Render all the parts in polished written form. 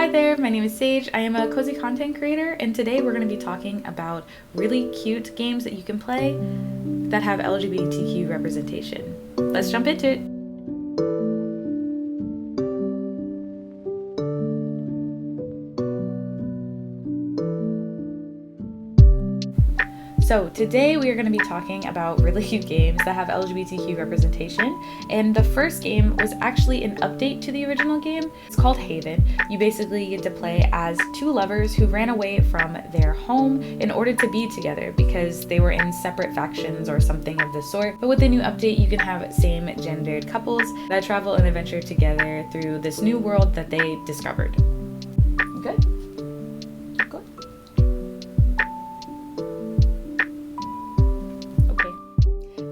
Hi there, my name is Sage. I am a cozy content creator, and today we're going to be talking about really cute games that you can play that have LGBTQ representation. Let's jump into it. So today we are going to be talking about really cute games that have LGBTQ representation, and the first game was actually an update to the original game. It's called Haven. You basically get to play as two lovers who ran away from their home in order to be together because they were in separate factions or something of the sort. But with the new update, you can have same-gendered couples that travel and adventure together through this new world that they discovered. Good?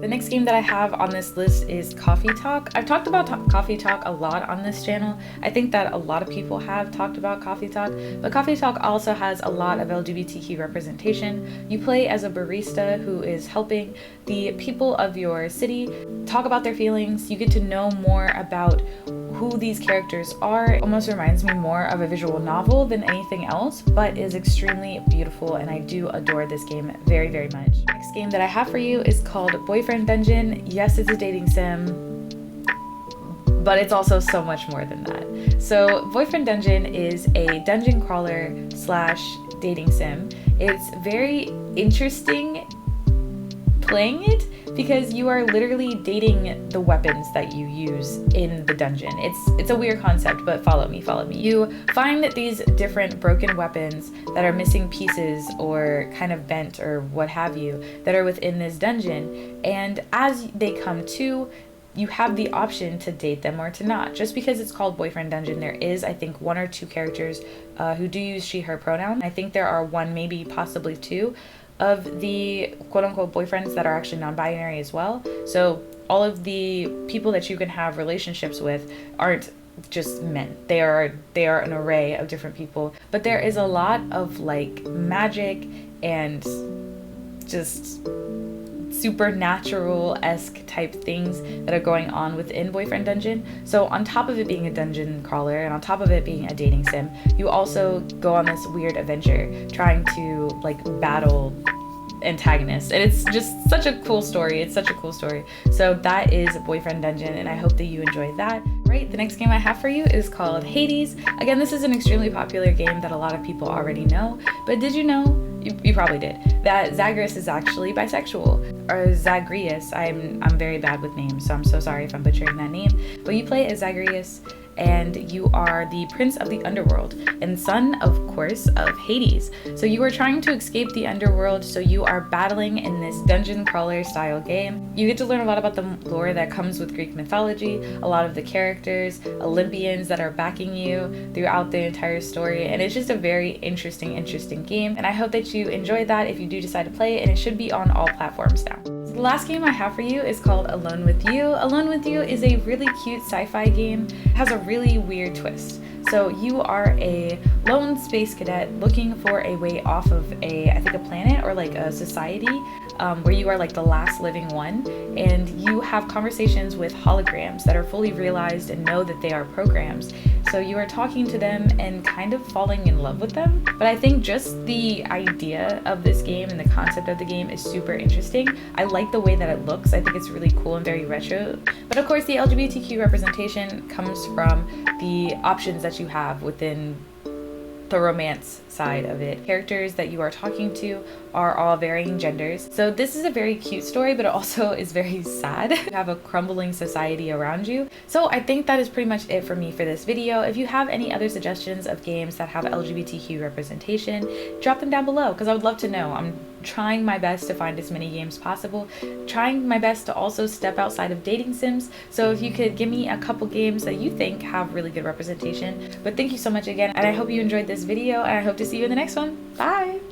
The next game that I have on this list is Coffee Talk. I've talked about Coffee Talk a lot on this channel. I think that a lot of people have talked about Coffee Talk, but Coffee Talk also has a lot of LGBTQ representation. You play as a barista who is helping the people of your city talk about their feelings. You get to know more about who these characters are. It almost reminds me more of a visual novel than anything else, but is extremely beautiful, and I do adore this game very, very much. Next game that I have for you is called Boyfriend Dungeon. Yes, it's a dating sim, but it's also so much more than that. So Boyfriend Dungeon is a dungeon crawler / dating sim. It's very interesting playing it because you are literally dating the weapons that you use in the dungeon. It's a weird concept, but follow me. You find these different broken weapons that are missing pieces or kind of bent or what have you that are within this dungeon, and as they come to, you have the option to date them or to not. Just because it's called Boyfriend Dungeon, there is, I think, 1 or 2 characters who do use she, her pronoun. I think there are 1, maybe possibly 2 of the quote-unquote boyfriends that are actually non-binary as well. So all of the people that you can have relationships with aren't just men. They are an array of different people. But there is a lot of like magic and just supernatural-esque type things that are going on within Boyfriend Dungeon. So on top of it being a dungeon crawler and on top of it being a dating sim, you also go on this weird adventure trying to like battle antagonists, and it's just such a cool story. So that is Boyfriend Dungeon, and I hope that you enjoyed that. Right, the next game I have for you is called Hades. Again, this is an extremely popular game that a lot of people already know, but did you know, you probably did, that Zagreus is actually bisexual, or Zagreus. I'm very bad with names, so I'm so sorry if I'm butchering that name, but you play as Zagreus, and you are the prince of the underworld and son, of course, of Hades. So you are trying to escape the underworld, so you are battling in this dungeon crawler style game. You get to learn a lot about the lore that comes with Greek mythology, a lot of the characters, Olympians that are backing you throughout the entire story, and it's just a very interesting game, and I hope that you enjoy that if you do decide to play it, and it should be on all platforms now. So the last game I have for you is called Alone With You. Alone With You is a really cute sci-fi game. It has a really weird twist. So you are a lone space cadet looking for a way off of I think a planet or like a society where you are like the last living one, and you have conversations with holograms that are fully realized and know that they are programs. So you are talking to them and kind of falling in love with them. But I think just the idea of this game and the concept of the game is super interesting. I like the way that it looks. I think it's really cool and very retro. But of course, the LGBTQ representation comes from the options that you have within the romance side of it. Characters that you are talking to are all varying genders. So this is a very cute story, but it also is very sad. You have a crumbling society around you. So I think that is pretty much it for me for this video. If you have any other suggestions of games that have LGBTQ representation, drop them down below because I would love to know. I'm trying my best to find as many games possible, trying my best to also step outside of dating sims. So if you could give me a couple games that you think have really good representation. But thank you so much again, and I hope you enjoyed this video, and I hope to see you in the next one. Bye!